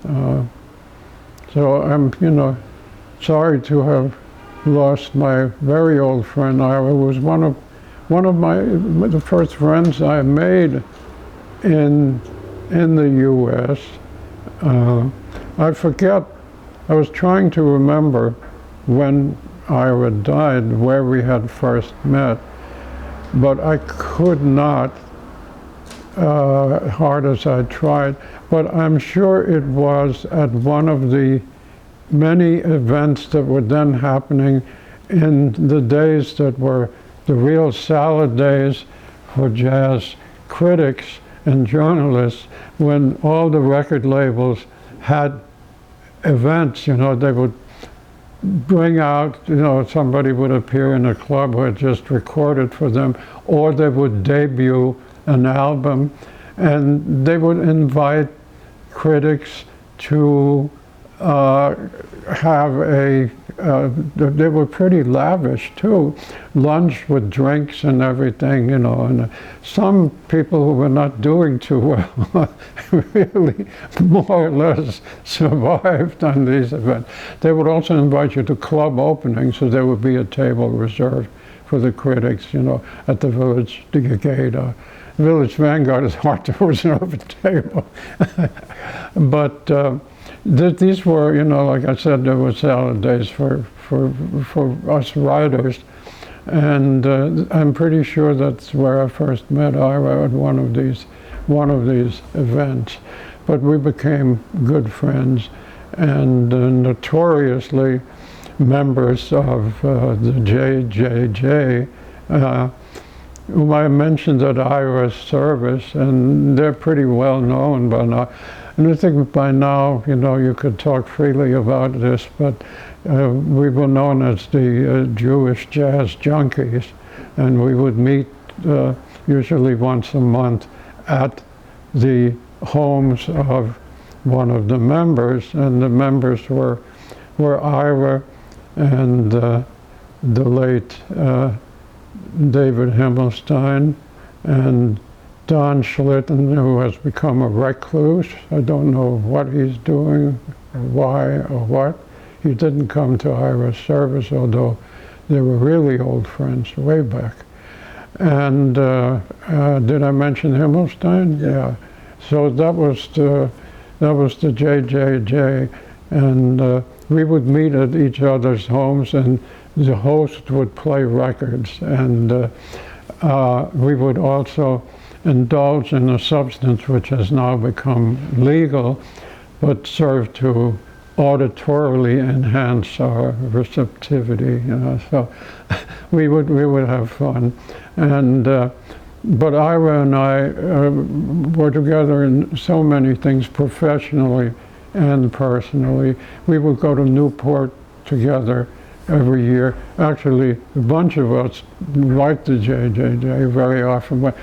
So I'm, sorry to have lost my very old friend Ira, who was one of the first friends I made in the U.S. I forget. I was trying to remember when Ira died, where we had first met, but I could not, hard as I tried. But I'm sure it was at one of the many events that were then happening in the days that were the real salad days for jazz critics and journalists, when all the record labels had events. They would bring out, somebody would appear in a club who had just recorded for them, or they would debut an album, and they would invite critics to have they were pretty lavish too, lunch with drinks and everything, and some people who were not doing too well really more or less survived on these events. They would also invite you to club openings, so there would be a table reserved for the critics, at the Village gate. Village Vanguard is hard to reserve a table. But these were, like I said, there were salad days for us writers, and I'm pretty sure that's where I first met Ira, at one of these events. But we became good friends, and notoriously members of the JJJ, whom I mentioned at Ira's service, and they're pretty well known by now. And I think by now, you could talk freely about this, but we were known as the Jewish Jazz Junkies, and we would meet usually once a month at the homes of one of the members, and the members were Ira and the late David Himmelstein, and Don Schlitten, who has become a recluse. I don't know what he's doing, why, or what. He didn't come to Ira's service, although they were really old friends way back. And did I mention Himmelstein? Yeah. So that was the JJJ, and we would meet at each other's homes, and the host would play records, and we would also indulge in a substance which has now become legal, but served to auditorily enhance our receptivity. So we would have fun, and but Ira and I were together in so many things, professionally and personally. We would go to Newport together every year. Actually, a bunch of us liked the JJJ very often.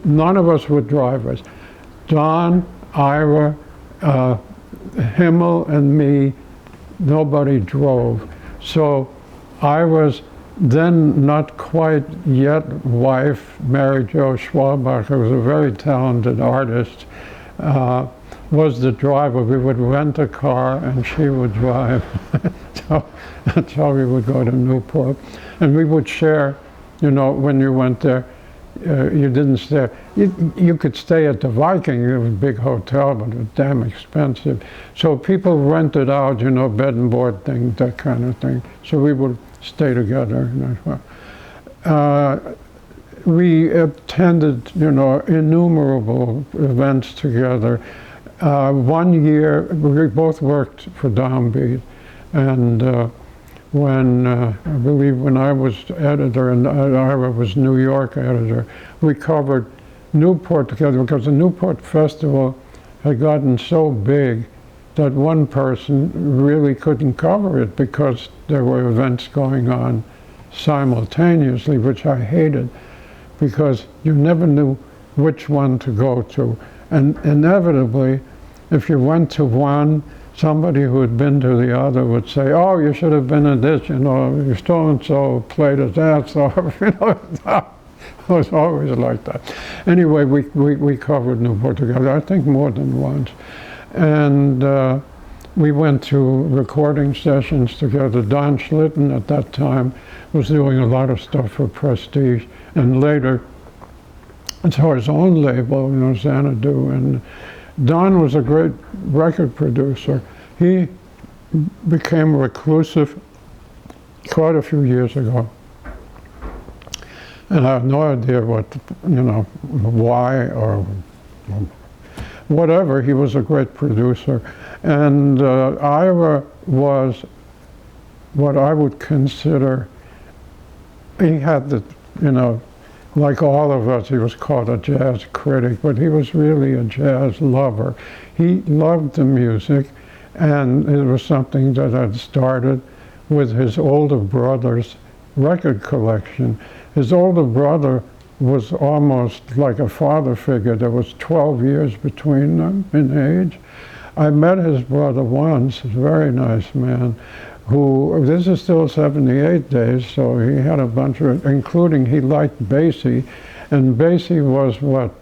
None of us were drivers. Don, Ira, Himmel, and me, nobody drove. So Ira's then not quite yet wife, Mary Jo Schwalbach, who was a very talented artist, was the driver. We would rent a car and she would drive. So that's how we would go to Newport. And we would share, when you went there, you didn't stay. You could stay at the Viking. It was a big hotel, but it was damn expensive. So people rented out, bed and board thing, that kind of thing. So we would stay together. We attended, innumerable events together. One year, we both worked for Downbeat, and I believe when I was editor and Ira was New York editor, we covered Newport together, because the Newport Festival had gotten so big that one person really couldn't cover it because there were events going on simultaneously, which I hated, because you never knew which one to go to. And inevitably, if you went to one, somebody who had been to the other would say, "Oh, you should have been at this, so-and-so played at that," so, it was always like that. Anyway, we covered Newport together, I think more than once. And we went to recording sessions together. Don Schlitten at that time was doing a lot of stuff for Prestige, and later it's his own label, Xanadu. And Don was a great record producer. He became reclusive quite a few years ago. And I have no idea why or whatever. He was a great producer. And Ira was what I would consider, he had the, like all of us, he was called a jazz critic, but he was really a jazz lover. He loved the music, and it was something that had started with his older brother's record collection. His older brother was almost like a father figure. There was 12 years between them in age. I met his brother once, a very nice man, who, this is still 78 days, so he had a bunch of, including he liked Basie, and Basie was what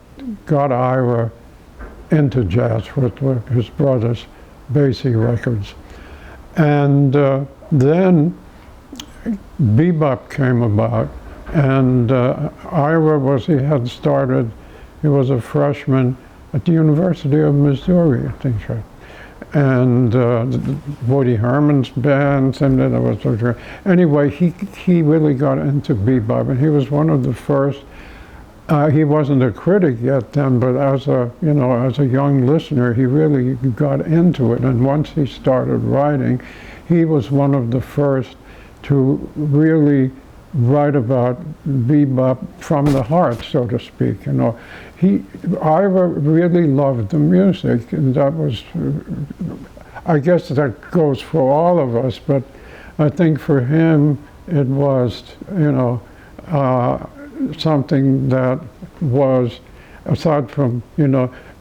got Ira into jazz with his brother's Basie records. And then bebop came about, and Ira he had started, he was a freshman at the University of Missouri, I think so. And Woody Herman's bands, and then there was, anyway, he really got into bebop, and he was one of the first. He wasn't a critic yet then, but as a young listener, he really got into it. And once he started writing, he was one of the first to really write about bebop from the heart, so to speak. Ira really loved the music, and that was, I guess that goes for all of us, but I think for him it was, something that was, aside from,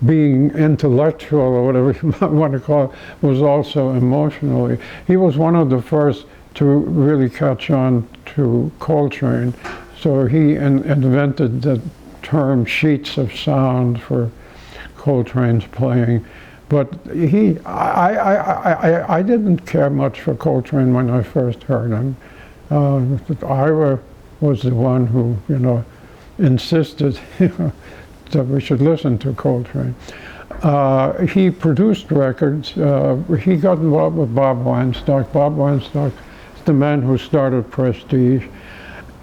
being intellectual or whatever you might want to call it, was also emotionally. He was one of the first to really catch on to Coltrane. So he invented the term sheets of sound for Coltrane's playing. But I didn't care much for Coltrane when I first heard him. Ira was the one who, insisted that we should listen to Coltrane. He produced records. He got involved with Bob Weinstock. Bob Weinstock is the man who started Prestige,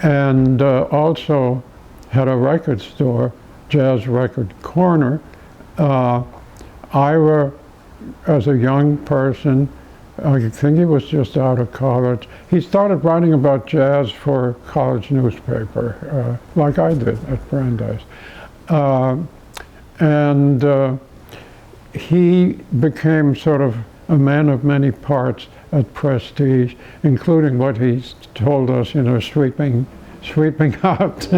and also had a record store, Jazz Record Corner. Ira, as a young person, I think he was just out of college. He started writing about jazz for a college newspaper, like I did at Brandeis. He became sort of a man of many parts at Prestige, including what he told us, sweeping out.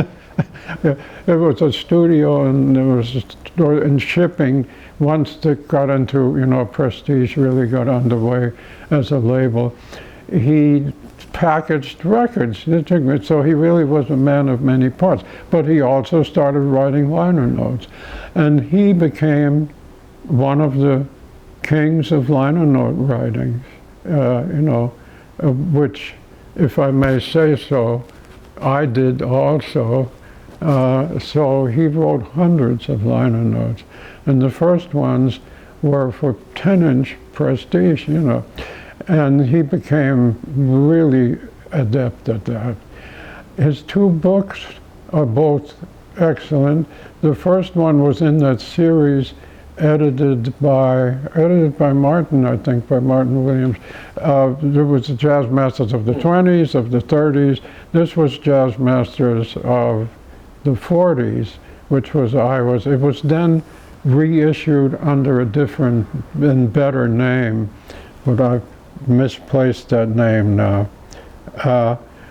It was a studio, and there was a store in shipping. Once it got into, Prestige really got underway as a label, he packaged records. So he really was a man of many parts. But he also started writing liner notes. And he became one of the kings of liner note writing, which, if I may say so, I did also. So he wrote hundreds of liner notes. And the first ones were for 10-inch Prestige, and he became really adept at that. His two books are both excellent. The first one was in that series edited by Martin, I think, by Martin Williams. There was the Jazz Masters of the 20s, of the 30s. This was Jazz Masters of the 40s, which was Ira's. It was then reissued under a different and better name, but I've misplaced that name now.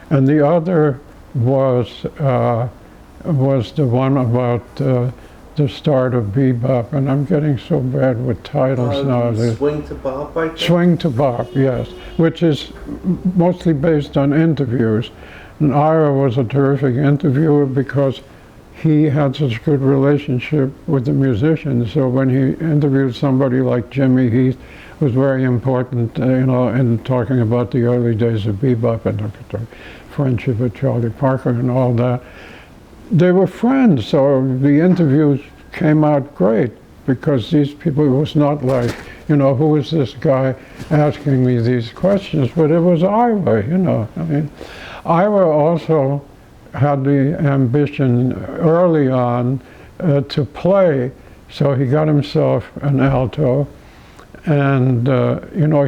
And the other was the one about the start of bebop, and I'm getting so bad with titles now. Swing to Bop, I think? Swing to Bop, yes, which is mostly based on interviews. And Ira was a terrific interviewer because he had such good relationship with the musicians. So when he interviewed somebody like Jimmy Heath, it was very important, in talking about the early days of bebop and the friendship with Charlie Parker and all that. They were friends, so the interviews came out great, because these people, it was not like, who is this guy asking me these questions, but it was Ira, I mean, Ira also had the ambition early on to play, so he got himself an alto, and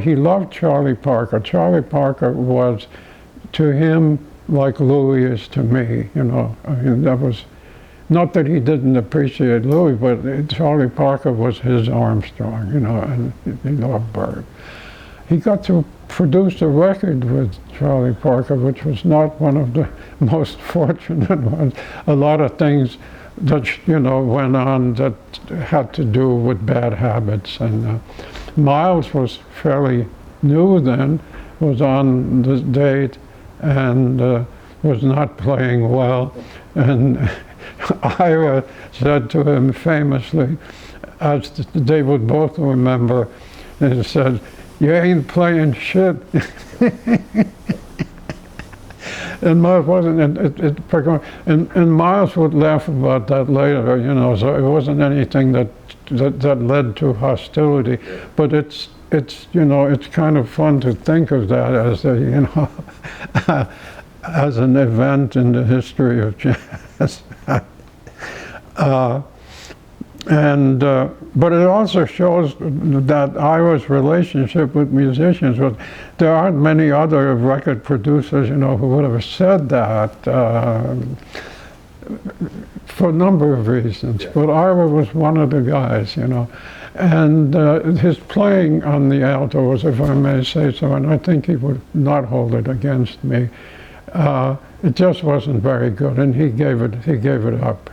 he loved Charlie Parker. Charlie Parker was, to him, like Louis is to me, I mean, that was, not that he didn't appreciate Louis, but Charlie Parker was his Armstrong, and he loved Bird. He got to produce a record with Charlie Parker, which was not one of the most fortunate ones. A lot of things that, went on that had to do with bad habits. And Miles was fairly new then, was on the date, and was not playing well. And Ira said to him famously, as they would both remember, he said, "You ain't playing shit." And Miles wasn't, and Miles would laugh about that later, so it wasn't anything that led to hostility, but it's kind of fun to think of that as a, as an event in the history of jazz. But it also shows that Ira's relationship with musicians was, there aren't many other record producers, who would have said that for a number of reasons. But Ira was one of the guys, And his playing on the alto was, if I may say so, and I think he would not hold it against me, it just wasn't very good, and he gave it up.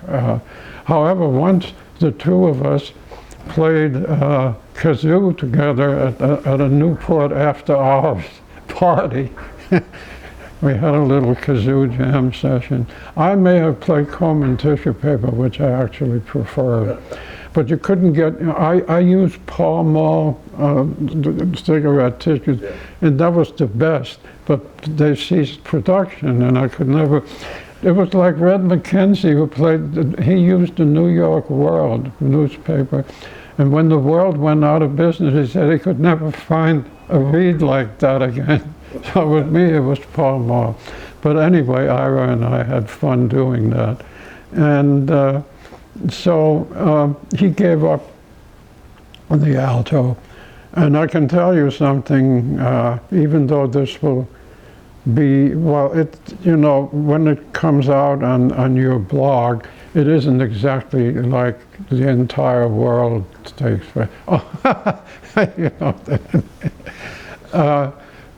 However, once the two of us played kazoo together at a Newport after hours party. We had a little kazoo jam session. I may have played comb and tissue paper, which I actually preferred. But you couldn't get, I used Pall Mall cigarette tissues, and that was the best, but they ceased production, and I could never. It was like Red McKenzie, who he used the New York World newspaper, and when the World went out of business, he said he could never find a read like that again. So with me, it was Pall Mall. But anyway, Ira and I had fun doing that. And so he gave up the alto. And I can tell you something, even though this will be, well, when it comes out on your blog, it isn't exactly like the entire world takes place.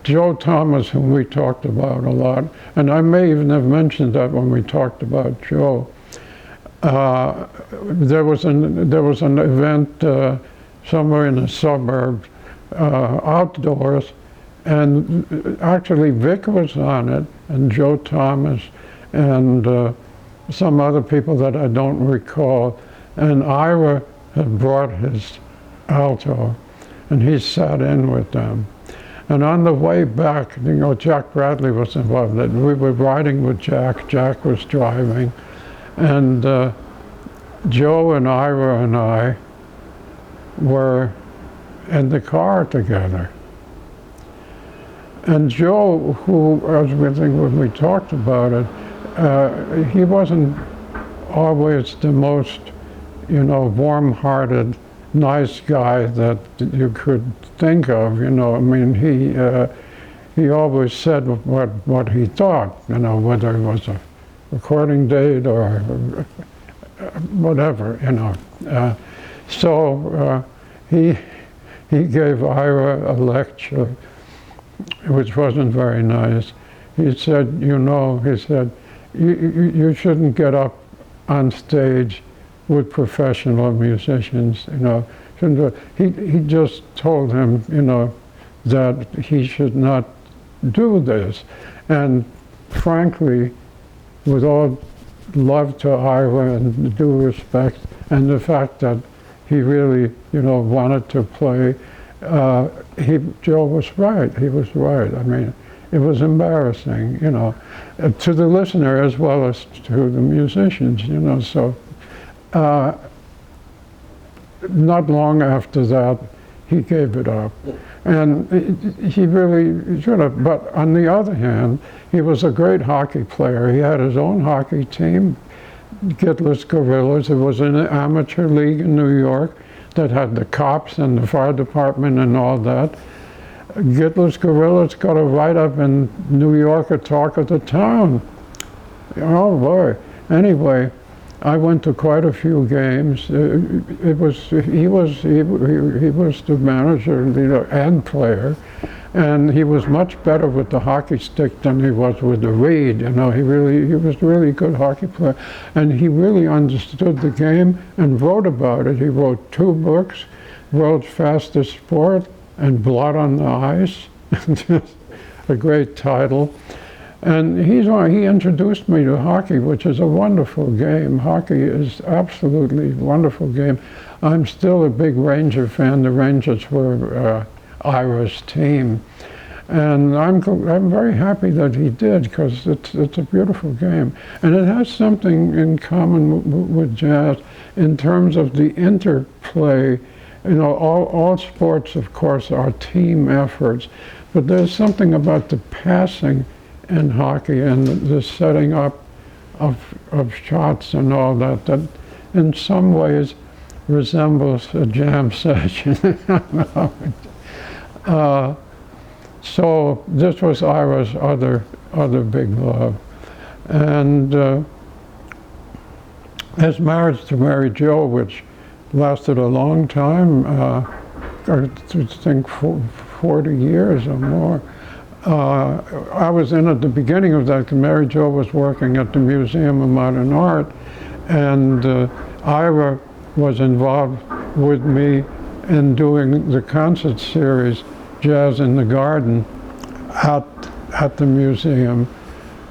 Joe Thomas, whom we talked about a lot, and I may even have mentioned that when we talked about Joe. There was an event somewhere in the suburbs, outdoors, and actually Vic was on it, and Joe Thomas, and some other people that I don't recall, and Ira had brought his alto, and he sat in with them. And on the way back, Jack Bradley was involved. We were riding with Jack. Jack was driving, and Joe and Ira and I were in the car together. And Joe, who, as we think when we talked about it, he wasn't always the most, warm-hearted, nice guy that you could think of. I mean, he always said what he thought, whether it was a recording date or whatever, So he gave Ira a lecture, which wasn't very nice. He said, you shouldn't get up on stage with professional musicians, He just told him, that he should not do this. And frankly, with all love to Ira and due respect, and the fact that he really, wanted to play. Joe was right. He was right. I mean, it was embarrassing, to the listener as well as to the musicians, So not long after that, he gave it up. And he really should have. But on the other hand, he was a great hockey player. He had his own hockey team, Gitler's Gorillas. It was an amateur league in New York that had the cops and the fire department and all that. Gitler's Gorillas got a write-up in New Yorker Talk of the Town. Oh boy. Anyway, I went to quite a few games. He was the manager, and player, and he was much better with the hockey stick than he was with the reed. He was a really good hockey player, and he really understood the game and wrote about it. He wrote 2 books, World's Fastest Sport and Blood on the Ice, just a great title. And he introduced me to hockey, which is a wonderful game. Hockey is absolutely a wonderful game. I'm still a big Ranger fan. The Rangers were Ira's team. And I'm very happy that he did, because it's a beautiful game. And it has something in common with jazz in terms of the interplay. All sports, of course, are team efforts, but there's something about the passing in hockey and the setting up of shots and all that in some ways resembles a jam session. So this was Ira's other big love. And his marriage to Mary Jo, which lasted a long time, I think 40 years or more. I was in at the beginning of that, because Mary Jo was working at the Museum of Modern Art, and Ira was involved with me in doing the concert series, Jazz in the Garden, at the museum,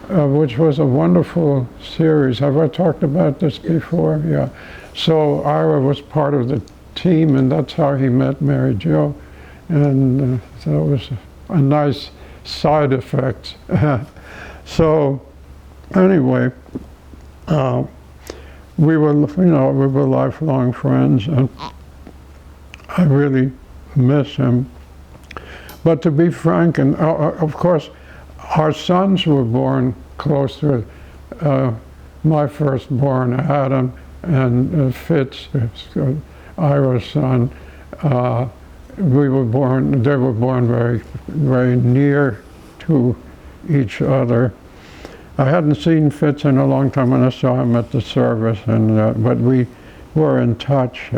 which was a wonderful series. Have I talked about this before? Yeah. So Ira was part of the team, and that's how he met Mary Jo, and so it was a nice side effect. So anyway, we were lifelong friends, and I really miss him. But to be frank, and of course, our sons were born close to my firstborn, Adam, and Fitz, Ira's son. They were born very, very near to each other. I hadn't seen Fitz in a long time, and I saw him at the service, but we were in touch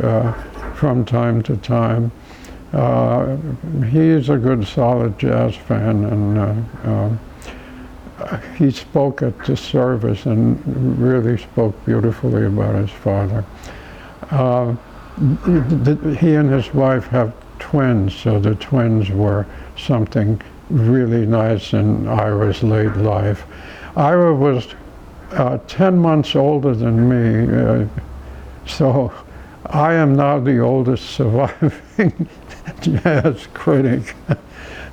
from time to time. He's a good, solid jazz fan, and he spoke at the service and really spoke beautifully about his father. He and his wife have twins, so the twins were something really nice in Ira's late life. Ira was 10 months older than me, so I am now the oldest surviving jazz critic,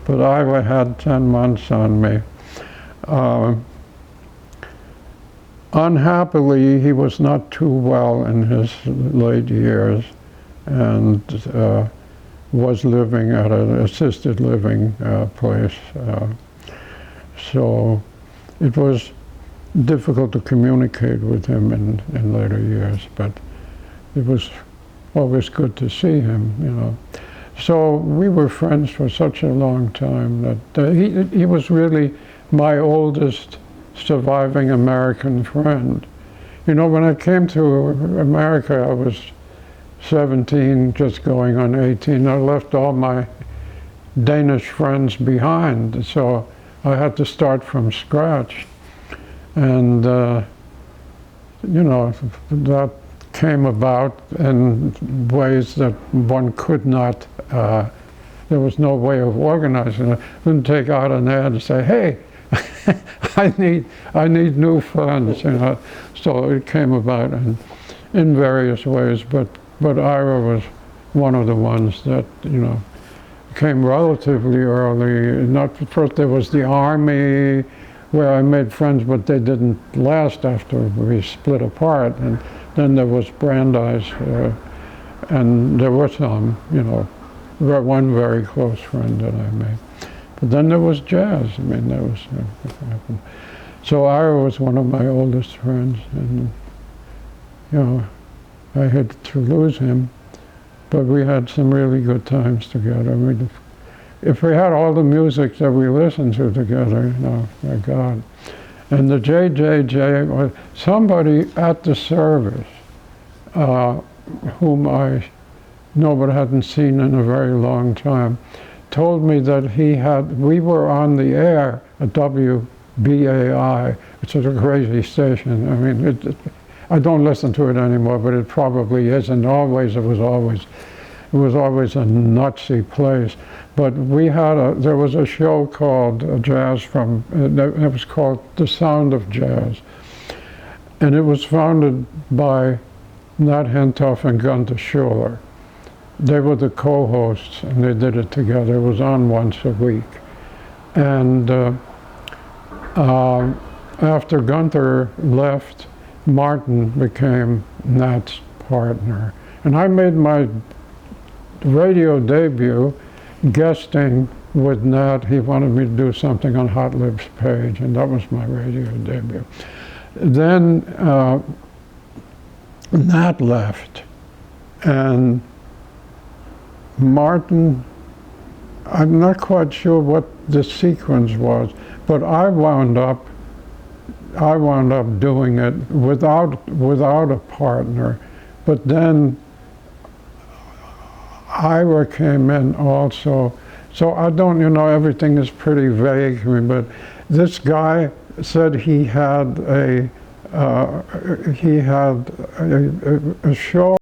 but Ira had 10 months on me. Unhappily, he was not too well in his late years, and was living at an assisted living place. So it was difficult to communicate with him in later years, but it was always good to see him, So we were friends for such a long time that he was really my oldest surviving American friend. When I came to America, I was 17, just going on 18. I left all my Danish friends behind, so I had to start from scratch. And, that came about in ways that one could not, there was no way of organizing it. I couldn't take out an ad and say, hey, I need new friends, you know. So it came about in various ways, but Ira was one of the ones that, you know, came relatively early. Not first there was the Army, where I made friends, but they didn't last after we split apart. And then there was Brandeis, and there were some, you know, one very close friend that I made. But then there was jazz. I mean, that was what happened. So Ira was one of my oldest friends, and you know, I had to lose him, but we had some really good times together. I mean, if we had all the music that we listened to together, you know, my God. And the JJJ was somebody at the service, whom I know but hadn't seen in a very long time, told me that we were on the air at WBAI, which is a crazy station. I mean, I don't listen to it anymore, but it probably is, and it was always a nutsy place. But there was a show called Jazz it was called The Sound of Jazz. And it was founded by Nat Hentoff and Gunther Schuller. They were the co-hosts, and they did it together. It was on once a week. And after Gunther left, Martin became Nat's partner. And I made my radio debut guesting with Nat. He wanted me to do something on Hot Lips Page, and that was my radio debut. Then Nat left, and Martin, I'm not quite sure what the sequence was, but I wound up doing it without a partner. But then Ira came in also. So I don't, you know, everything is pretty vague to me, but this guy said he had a show